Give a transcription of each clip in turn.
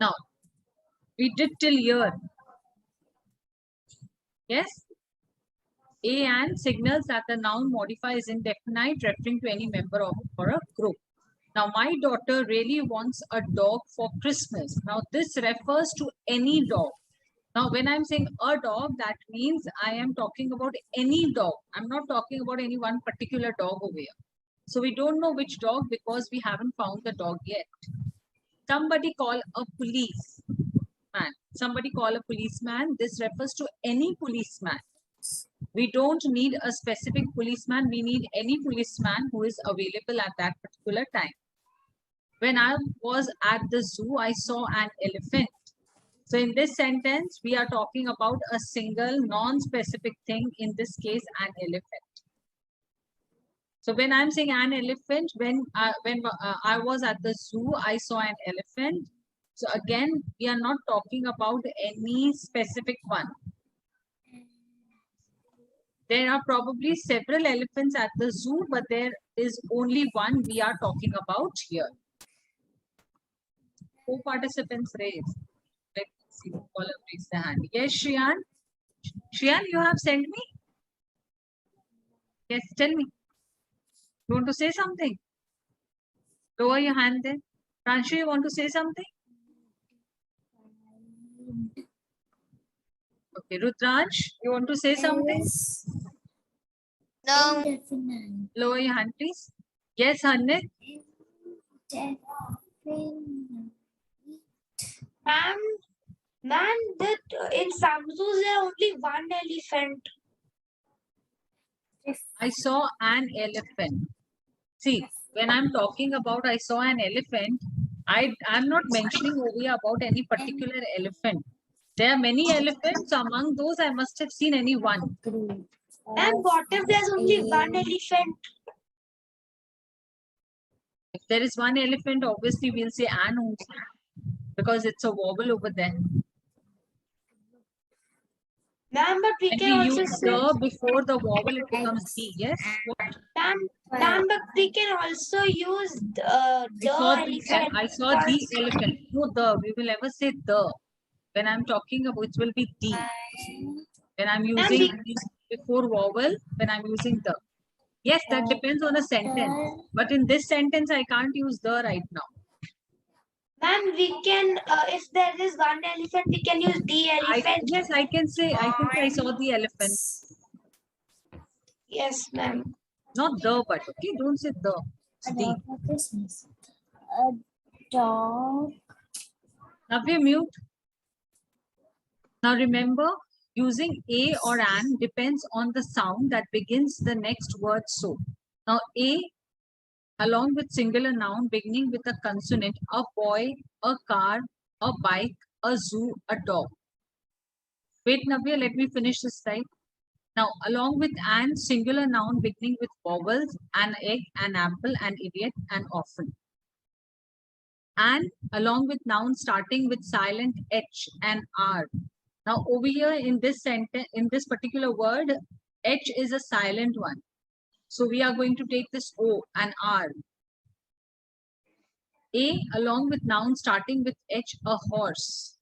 Now, we did till here. Yes? A and signals that the noun modifier is indefinite, referring to any member of or a group. Now, my daughter really wants a dog for Christmas. Now, this refers to any dog. Now, when I'm saying a dog, that means I am talking about any dog. I'm not talking about any one particular dog over here. So we don't know which dog because we haven't found the dog yet. Somebody call a policeman. Somebody call a policeman. This refers to any policeman. We don't need a specific policeman. We need any policeman who is available at that particular time. When I was at the zoo, I saw an elephant. So in this sentence, we are talking about a single non-specific thing, in this case, an elephant. So when I'm saying an elephant, when I was at the zoo, I saw an elephant. So again, we are not talking about any specific one. There are probably several elephants at the zoo, but there is only one we are talking about here. 4 participants raised. Let's see who all have raised their hand. Yes, Shriyan. Shriyan, you have sent me? Yes, tell me. You want to say something? Lower your hand then. Pranshu, you want to say something? Okay, Rudransh, you want to say something? No. Lower your hand, please. Yes, Hanit. Ma'am, that in some zoos there are only one elephant. I saw an elephant. See, when I'm talking about I saw an elephant, I'm not mentioning over here about any particular elephant. There are many elephants. Among those, I must have seen any one. And what if there's only one elephant? If there is one elephant, obviously we'll say an also, because it's a vowel over there. Ma'am, but we When can we also use say the before the vowel, it becomes D. Yes. What? ma'am, but we can also use the elephant. I saw the elephant. No, the. We will ever say the. When I'm talking about, it will be the. When I'm using before vowel, when I'm using the. Yes, that depends on the sentence. But in this sentence, I can't use the right now. Ma'am, we can, if there is one elephant, we can use the elephant. Yes, I can say I saw the elephant. Yes, ma'am. Not the, but okay, don't say the. It's the. A dog. Now we mute. Now remember, using a or an depends on the sound that begins the next word. So now a, along with singular noun beginning with a consonant, a boy, a car, a bike, a zoo, a dog. Wait, Navya, let me finish this slide. Now, along with an, singular noun beginning with vowels, an egg, an apple, an idiot, an orphan. And along with noun starting with silent H and R. Now, over here in this sentence, in this particular word, H is a silent one. So we are going to take this O and R. A along with noun starting with H, a horse.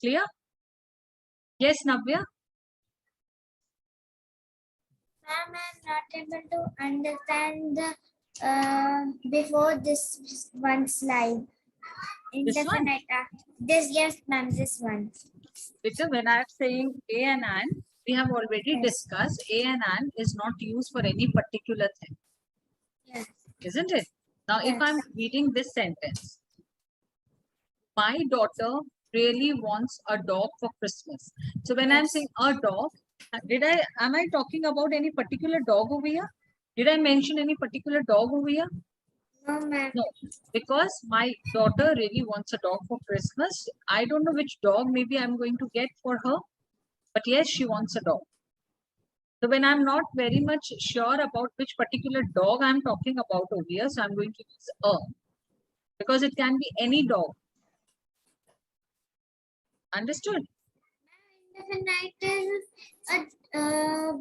Clear? Yes, Navya? Ma'am, I'm not able to understand the before this one slide. This one? This, yes, ma'am, this one. Because when I'm saying A and an, we have already discussed A and an is not used for any particular thing. Yes. Isn't it? Now, if I'm reading this sentence, my daughter really wants a dog for Christmas. So when I'm saying a dog, am I talking about any particular dog over here? Did I mention any particular dog over here? No, ma'am. No, because my daughter really wants a dog for Christmas. I don't know which dog maybe I'm going to get for her, but yes, she wants a dog. So when I'm not very much sure about which particular dog I'm talking about over here, so I'm going to use a, because it can be any dog. Understood? Indefinite is a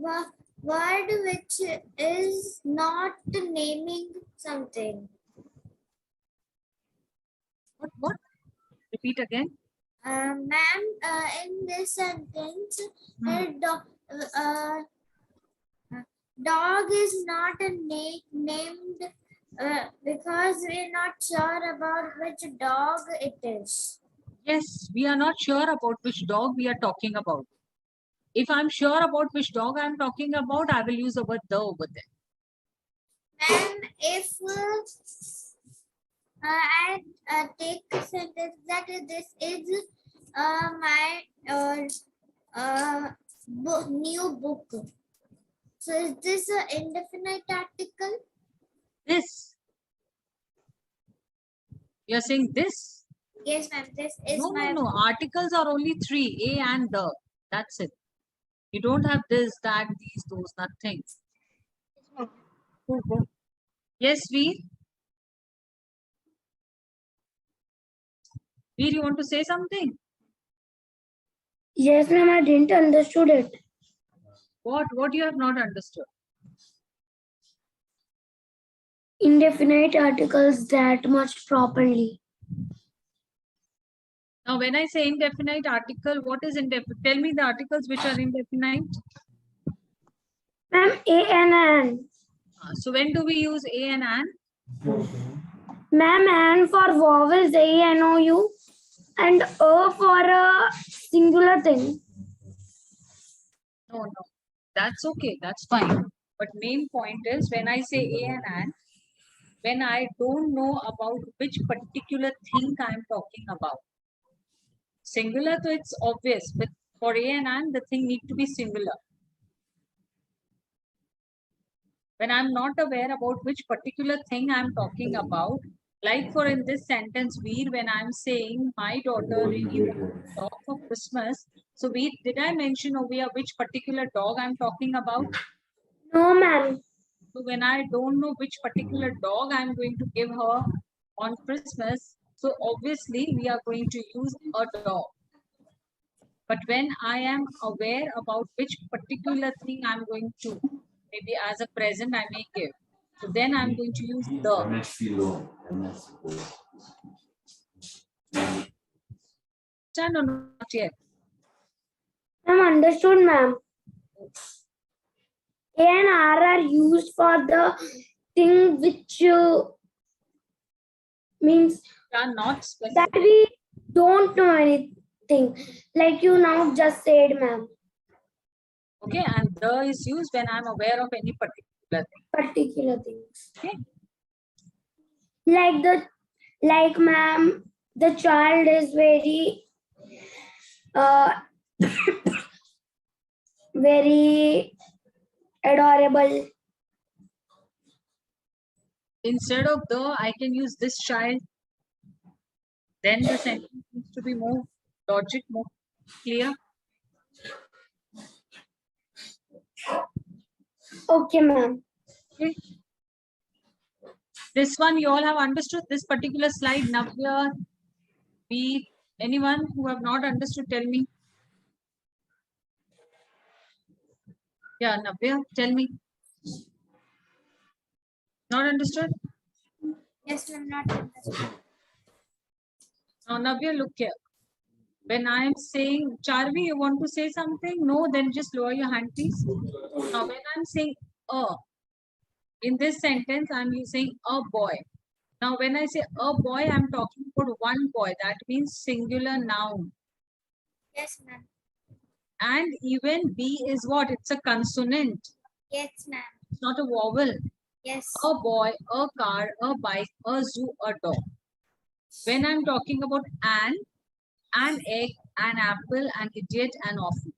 word which is not naming something. What repeat again. Ma'am, in this sentence, dog is not a named because we're not sure about which dog it is. Yes, we are not sure about which dog we are talking about. If I'm sure about which dog I'm talking about, I will use the word the over there. And if I take a sentence that this is my new book. So is this an indefinite article? This. You're saying this? Yes, ma'am. This is No, my no, no. Articles are only three, a and the. That's it. You don't have this, that, these, those, nothing. Yes, Veer? Veer, you want to say something? Yes, ma'am, I didn't understood it. What you have not understood? Indefinite articles that much properly. Now, when I say indefinite article, what is indefinite? Tell me the articles which are indefinite. Ma'am, A and N. So when do we use a and an? Ma'am, and for vowels A N O U and O for a singular thing. No, no. That's okay. That's fine. But main point is when I say a and an, when I don't know about which particular thing I'm talking about. Singular, so it's obvious. But for a and an, the thing need to be singular. When I'm not aware about which particular thing I'm talking about, like for in this sentence, Veer, when I'm saying my daughter really wants a dog for Christmas. So Veer, did I mention over here which particular dog I'm talking about? No, ma'am. So when I don't know which particular dog I'm going to give her on Christmas, so obviously we are going to use a dog. But when I am aware about which particular thing I'm going to, maybe as a present I may give. So then I'm going to use the. Understand or not yet? I'm understood, ma'am. A and R are used for the thing which means Are not specific. that we don't know anything. Like you now just said, ma'am. Okay, and the is used when I'm aware of any particular thing. Particular things. Okay. Like ma'am, the child is very very adorable. Instead of the, I can use this child. Then the sentence needs to be more logic, more clear. Okay, ma'am. Okay. This one you all have understood, this particular slide. Navya, Veer, anyone who have not understood, tell me. Yeah, Navya, tell me. Not understood? yes, ma'am. Not understood. Now, Navya, look here. When I am saying, Charvi, you want to say something? No, then just lower your hand, please. Now, when I'm saying in this sentence, I'm using a boy. Now, when I say a boy, I'm talking about one boy. That means singular noun. Yes, ma'am. And even B is what? It's a consonant. Yes, ma'am. It's not a vowel. Yes. A boy, a car, a bike, a zoo, a dog. When I'm talking about an egg, an apple, an idiot, an orphan.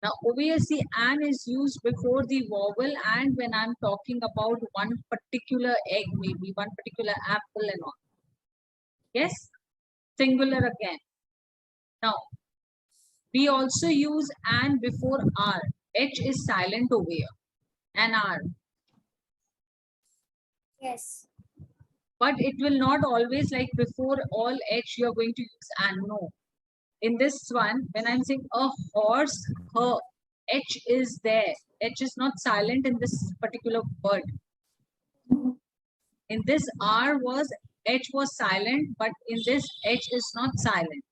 Now, obviously, an is used before the vowel, and when I'm talking about one particular egg, maybe one particular apple and all. Yes? Singular again. Now, we also use an before R. H is silent over here. An R. Yes. But it will not always like before all H, you're going to use an. No. In this one, when I'm saying a horse, her, H is there. H is not silent in this particular word. In this R was H was silent, but in this H is not silent.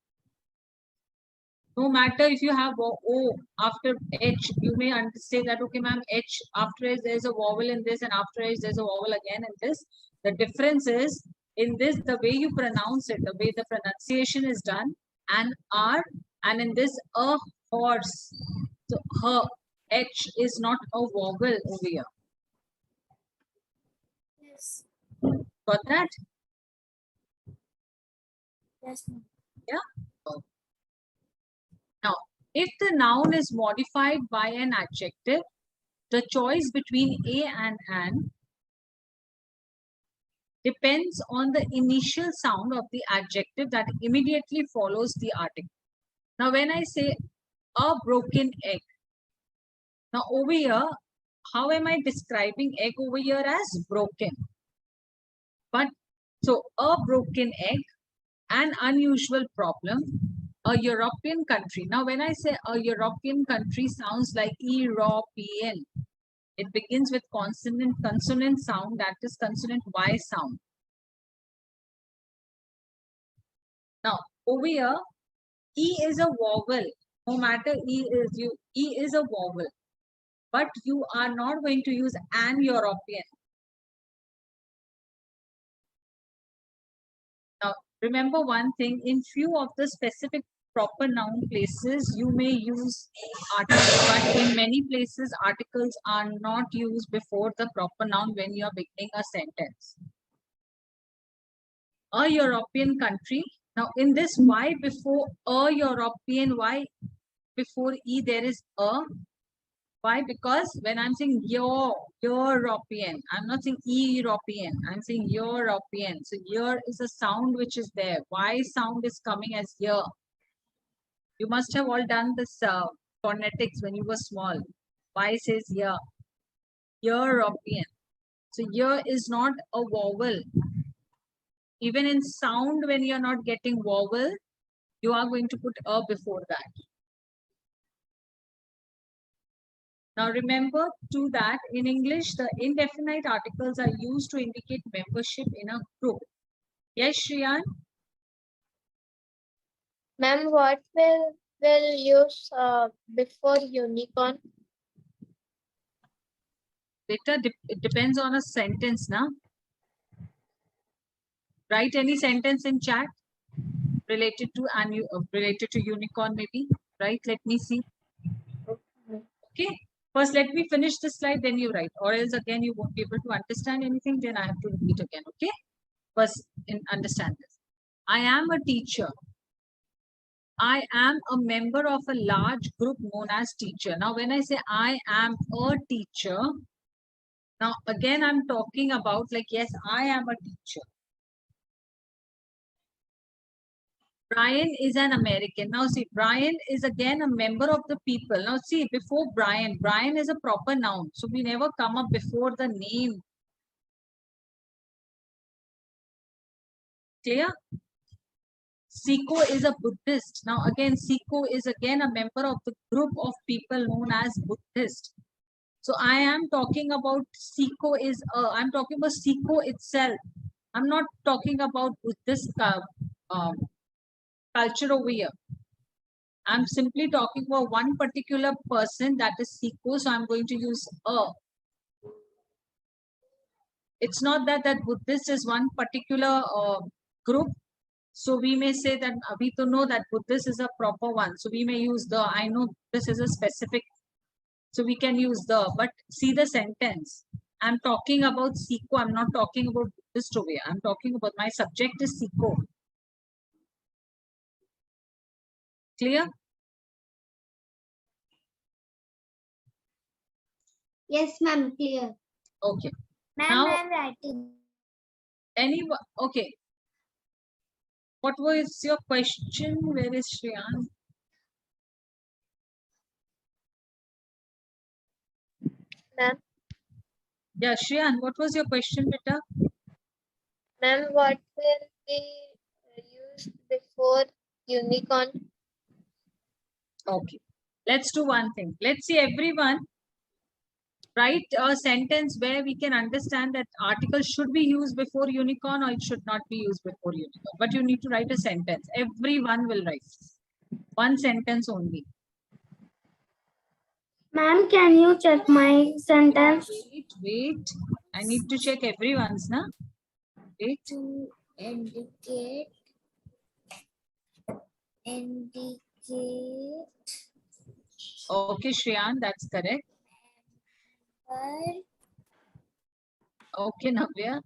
No matter if you have O after H, you may say that, okay, ma'am, H after H there's a vowel in this, and after H there's a vowel again in this. The difference is in this, the way you pronounce it, the way the pronunciation is done, and R, and in this a horse. So her H is not a vowel over here. Yes. Got that? Yes, ma'am. Yeah. Now, if the noun is modified by an adjective, the choice between A and an depends on the initial sound of the adjective that immediately follows the article. Now, when I say a broken egg, now over here, how am I describing egg over here as broken? But so a broken egg, an unusual problem, a European country. Now, when I say a European country sounds like European, it begins with consonant sound, that is consonant Y sound. Now, over here, E is a vowel. No matter E is a vowel. But you are not going to use an European. Now, remember one thing, in few of the specific proper noun places, you may use articles, but in many places, articles are not used before the proper noun when you are beginning a sentence. A European country. Now, in this, why before a European, why before E there is a? Why? Because when I'm saying European, I'm not saying European, I'm saying European. So here is a sound which is there. Y sound is coming as here. You must have all done this phonetics when you were small. Y says here. European. So here is not a vowel. Even in sound, when you're not getting vowel, you are going to put a before that. Now remember too that in English, the indefinite articles are used to indicate membership in a group. Yes, Shriyan? Ma'am, what will use before unicorn? Beta, it depends on a sentence, na? Write any sentence in chat related to unicorn, maybe. Right? Let me see. Okay. First, let me finish the slide, then you write. Or else again, you won't be able to understand anything. Then I have to repeat again. Okay. First, understand this. I am a teacher. I am a member of a large group known as teacher. Now, when I say I am a teacher, now again, I'm talking about like, yes, I am a teacher. Brian is an American. Now see, Brian is again a member of the people. Now see, before Brian, Brian is a proper noun. So we never come up before the name. Clear? Siko is a Buddhist. Now again, Siko is again a member of the group of people known as Buddhist. So I am talking about Siko is, I'm talking about Siko itself. I'm not talking about Buddhist culture over here. I'm simply talking about one particular person, that is Siko. So I'm going to use a. It's not that Buddhist is one particular group. So we may say that we to know that Buddhist is a proper one. So we may use the. I know this is a specific. So we can use the. But see the sentence. I'm talking about Siko. I'm not talking about Buddhist over here. I'm talking about my subject is Siko. Clear? Yes, ma'am, clear. Okay. Ma'am, Now- I'm writing. Anyone? Okay. What was your question? Where is Shriyan? Ma'am, Yeah, Shriyan, what was your question, beta? ma'am, what will be used before unicorn? Okay. Let's do one thing. Let's see everyone. Write a sentence where we can understand that article should be used before unicorn or it should not be used before unicorn. But you need to write a sentence. Everyone will write one sentence only. Ma'am, can you check my sentence? Wait. I need to check everyone's, na? Wait. To indicate Okay, Shreyan, that's correct. member Okay, Navya.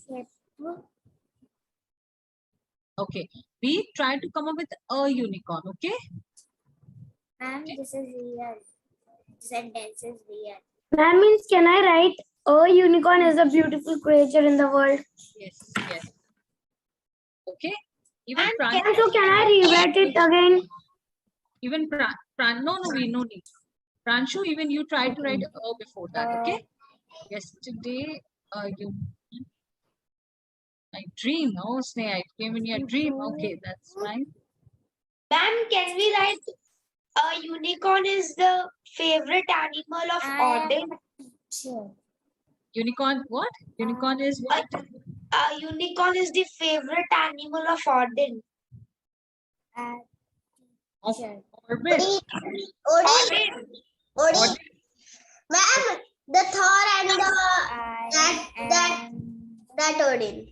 ship. Okay. We try to come up with a unicorn, okay? Ma'am, this is real. Sentence is real. Ma'am, means can I write a unicorn is a beautiful creature in the world? Yes, yes. Okay. Even Pran, And so can I rewrite it again? even Pran, no, we no need. Pranshu, even you try to write a before that, okay? Yesterday, you. My dream, oh Sneha, it came in your dream. Okay, that's fine. Ma'am, can we write a unicorn is the favorite animal of Odin? Sure. Unicorn, what? Unicorn is what? A unicorn is the favorite animal of Odin. Of Sure. orbit. Odin. Odin. Ma'am, the Thor and the I that Odin.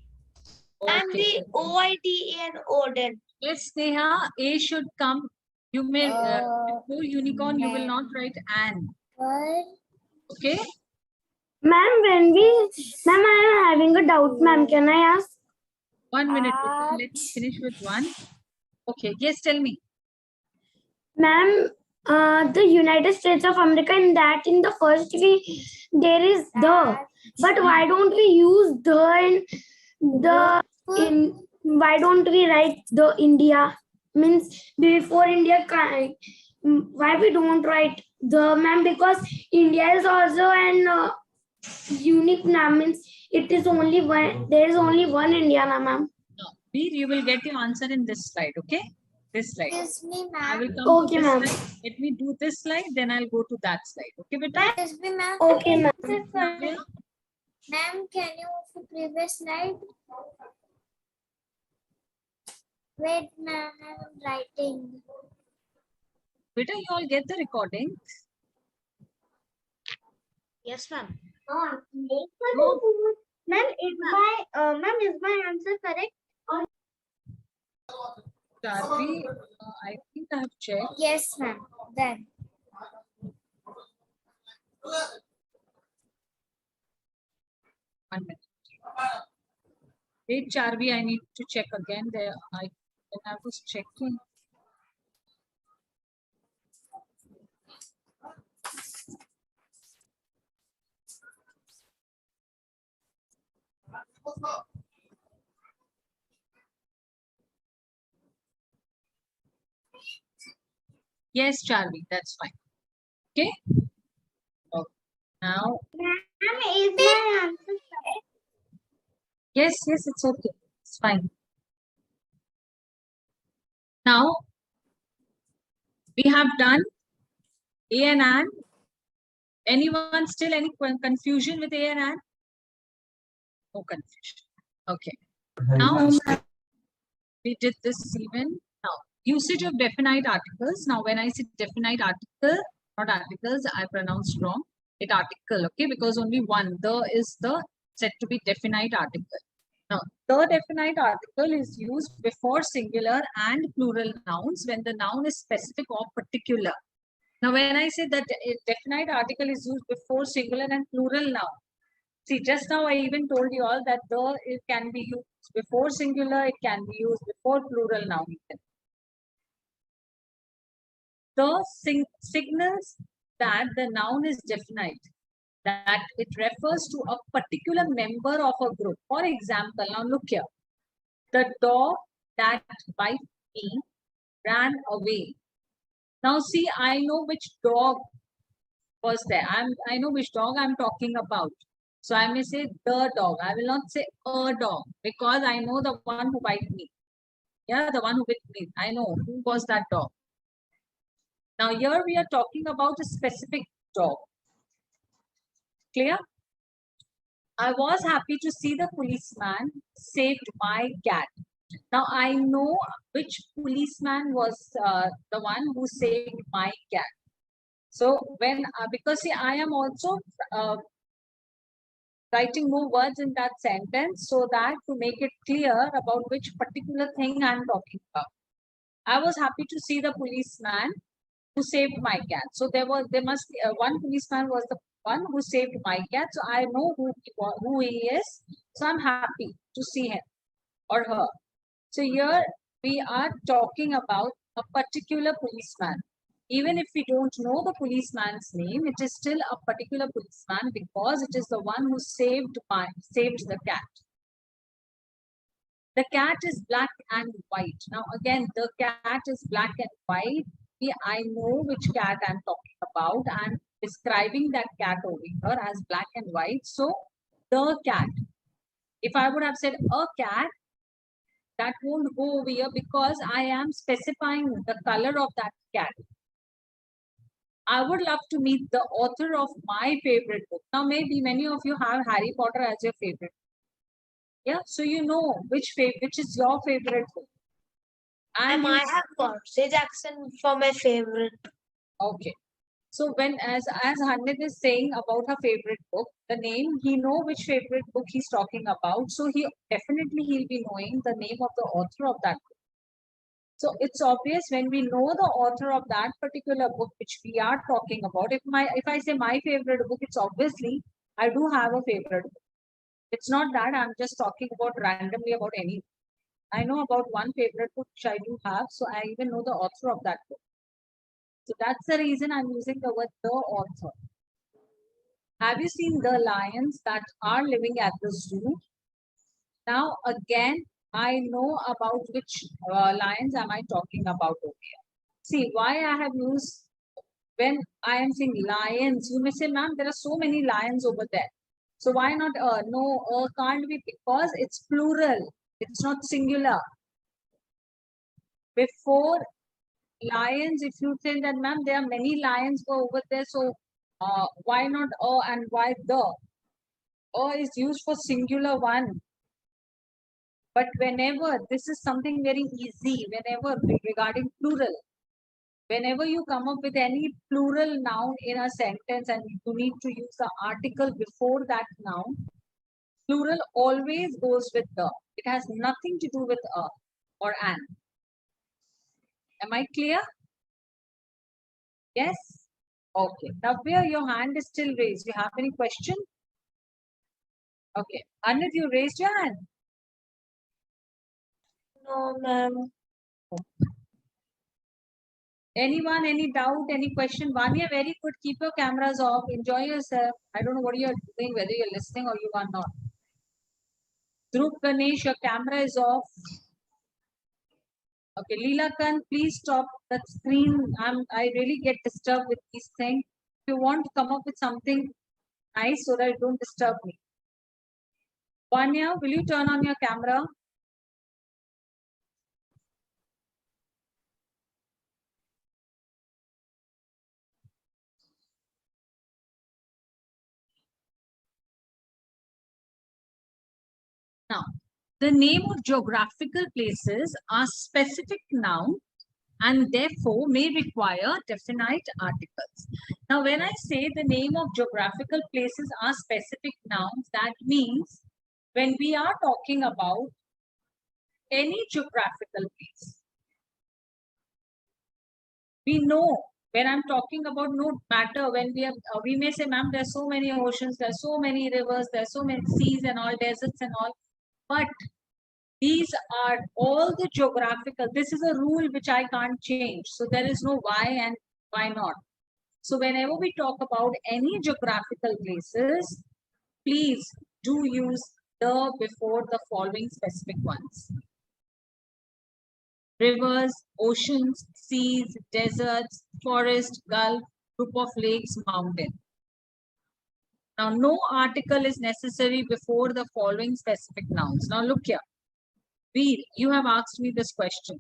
And the OIDE and Odin. Yes, Sneha, A should come. You may, Oh, before unicorn, you will not write an. Okay? Ma'am, ma'am, I am having a doubt, ma'am. Can I ask? 1 minute. Let me finish with one. Okay, yes, tell me. Ma'am, the United States of America, in the first we there is the, but why don't we use the in why don't we write the India? Means before India, why we don't write the, ma'am? Because India is also an unique name. Means it is only one. There is only one India, ma'am. No, Veer, you will get your answer in this slide, okay? This slide. Excuse me, I ma'am. will come Okay, to ma'am. this slide. Let me do this slide, then I'll go to that slide. Okay, beta? Excuse me, ma'am. Okay, ma'am. Navya? Ma'am, can you move to previous slide? Wait, ma'am, I'm writing. Beta, you all get the recording? Yes, ma'am. Ma'am, is my answer correct? Charvi, I think I have checked. Yes, ma'am. Then. One minute. Wait, Charvi, I need to check again. There, when I was checking. Yes, Charvi, that's fine. Okay. Okay. Now, Ma'am, is my answer correct? yes, it's okay. It's fine. Now, we have done A and An. Anyone still any confusion with A and An? No confusion. Okay. Now, we did this even. Now, usage of definite articles. Now, when I say definite article, not articles, I pronounced wrong. It article, okay? Because only one, the is the said to be definite article. Now, the definite article is used before singular and plural nouns when the noun is specific or particular. Now, when I say that a definite article is used before singular and plural noun, see, just now I even told you all that the it can be used before singular, it can be used before plural noun. The signals that the noun is definite, that it refers to a particular member of a group. For example, now look here. The dog that bit me ran away. Now see, I know which dog was there. I know which dog I'm talking about. So I may say the dog. I will not say a dog because I know the one who bit me. Yeah, the one who bit me. I know who was that dog. Now here we are talking about a specific dog. Clear? I was happy to see the policeman saved my cat. Now I know which policeman was the one who saved my cat. So when, because see, I am also writing more words in that sentence so that to make it clear about which particular thing I'm talking about. I was happy to see the policeman who saved my cat. So there must be one policeman was the one who saved my cat. So I know who he is. So I'm happy to see him or her. So here we are talking about a particular policeman. Even if we don't know the policeman's name, it is still a particular policeman because it is the one who saved the cat. The cat is black and white. Now again, the cat is black and white. I know which cat I'm talking about. I'm describing that cat over here as black and white. So the cat. If I would have said a cat, that won't go over here because I am specifying the color of that cat. I would love to meet the author of my favorite book. Now, maybe many of you have Harry Potter as your favorite. Yeah, so you know which is your favorite book. And I have Percy Jackson for my favorite. Okay. So when as Hanit is saying about her favorite book, the name, he know which favorite book he's talking about. So he'll be knowing the name of the author of that book. So it's obvious when we know the author of that particular book which we are talking about. If I say my favorite book, it's obviously I do have a favorite book. It's not that I'm just talking about randomly about any. I know about one favorite book which I do have, so I even know the author of that book. So that's the reason I'm using the word the author. Have you seen the lions that are living at the zoo? Now again, I know about which lions am I talking about over here. See, why I have used, when I am saying lions, you may say, ma'am, there are so many lions over there. So why not no, can't be, because it's plural. It's not singular. Before lions, if you think that, ma'am, there are many lions over there, so why not and why the? Is used for singular one. But whenever, this is something very easy, whenever regarding plural, whenever you come up with any plural noun in a sentence and you need to use the article before that noun, plural always goes with the. It has nothing to do with a or an. Am I clear? Yes? Okay. Now, where your hand is still raised, you have any question? Okay. Anit, you raised your hand. No, ma'am. Anyone, any doubt, any question? Vanya, very good. Keep your cameras off. Enjoy yourself. I don't know what you're doing, whether you're listening or you are not. Dhruv Ganesh, your camera is off. Okay, Leela Khan, please stop that screen. I really get disturbed with these things. If you want to come up with something nice so that it don't disturb me. Vanya, will you turn on your camera? Now, the name of geographical places are specific nouns and therefore may require definite articles. Now, when I say the name of geographical places are specific nouns, that means when we are talking about any geographical place, we know when I'm talking about no matter when we may say, ma'am, there's so many oceans, there's so many rivers, there's so many seas and all, deserts and all, but these are all the geographical. This is a rule which I can't change. So there is no why and why not. So whenever we talk about any geographical places, please do use the before the following specific ones. Rivers, oceans, seas, deserts, forest, gulf, group of lakes, mountain. Now, no article is necessary before the following specific nouns. Now, look here. Veer, you have asked me this question.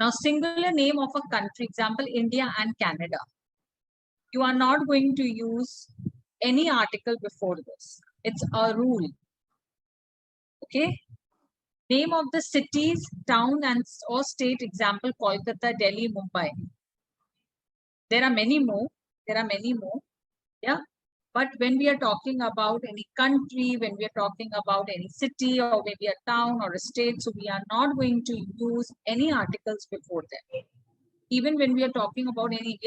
Now, singular name of a country, example, India and Canada. You are not going to use any article before this. It's a rule. Okay. Name of the cities, town and or state, example, Kolkata, Delhi, Mumbai. There are many more. Yeah. But when we are talking about any country, when we are talking about any city or maybe a town or a state, so we are not going to use any articles before them. Even when we are talking about any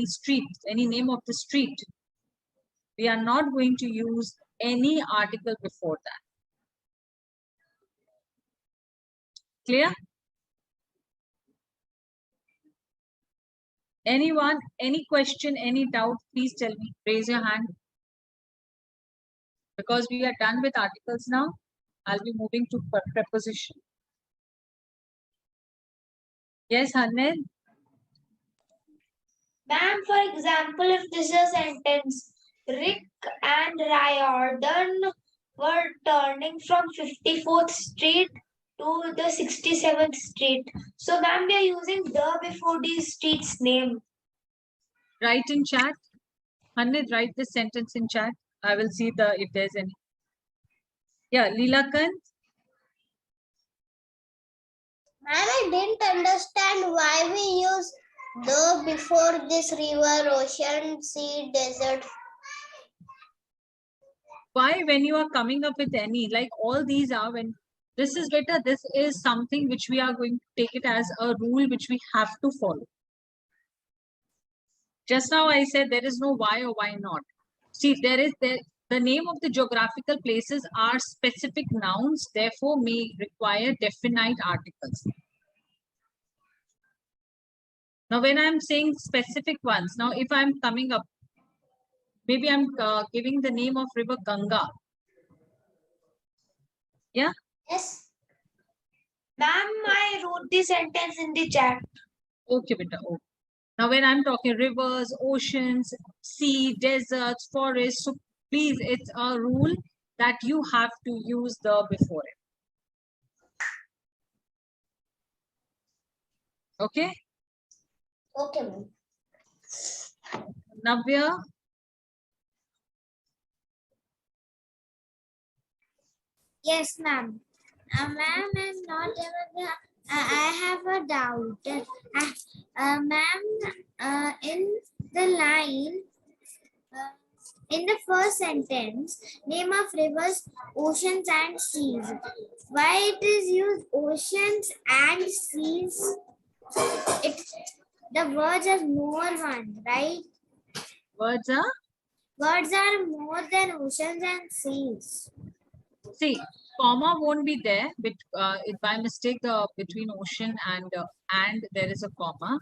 street, any name of the street, we are not going to use any article before that. Clear? Anyone, any question, any doubt, please tell me. Raise your hand. Because we are done with articles now, I'll be moving to preposition. Yes, Haned? Ma'am, for example, if this is a sentence, Rick and Riordan were turning from 54th Street to the 67th Street. So, ma'am, we are using the before the street's name. Write in chat. Haned, write this sentence in chat. I will see if there's any. Yeah, Leelakan. Ma'am, I didn't understand why we use the before this river, ocean, sea, desert. Why, when you are coming up with any, like all these are, when this is better, this is something which we are going to take it as a rule which we have to follow. Just now I said there is no why or why not. See, the name of the geographical places are specific nouns, therefore may require definite articles. Now, when I'm saying specific ones, now if I'm coming up, maybe I'm giving the name of river Ganga. Yeah? Yes. Ma'am, I wrote the sentence in the chat. Okay, beta. Okay. Now, when I'm talking rivers, oceans, sea, deserts, forests, so please, it's a rule that you have to use the before it. Okay? Okay, ma'am. Navya? Yes, ma'am. Ma'am, I'm not able to. I have a doubt. Ma'am, in the line, in the first sentence, name of rivers, oceans and seas. Why it is used oceans and seas? The words are more one, right? Words are? Words are more than oceans and seas. See, comma won't be there, but if by mistake between ocean and there is a comma.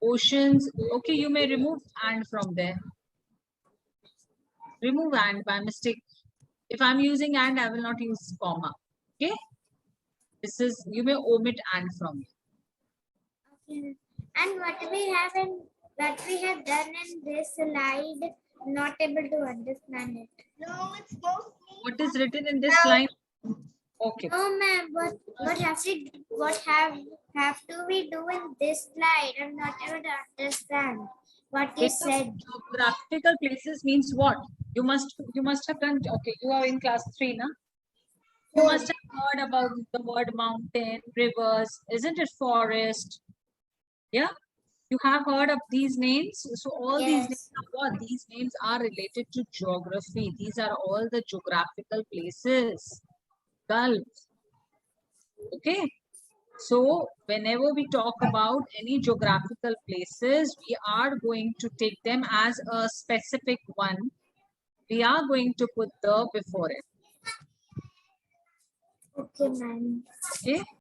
Oceans, okay, you may remove and from there. Remove and by mistake. If I'm using and, I will not use comma. Okay? This is, you may omit and from. Okay. And what we have done in this slide, not able to understand it. No, it's mostly. What is written in this line? Okay. No, ma'am. What have to we do in this slide? I'm not able to understand what you said. Geographical places means what? You must have done. Okay, you are in class 3 now. You must have heard about the word mountain, rivers, isn't it? Forest. Yeah. You have heard of these names. So all these names are what? These names are related to geography. These are all the geographical places. Gulf. Okay. So whenever we talk about any geographical places, we are going to take them as a specific one. We are going to put the before it. Okay, ma'am. Okay.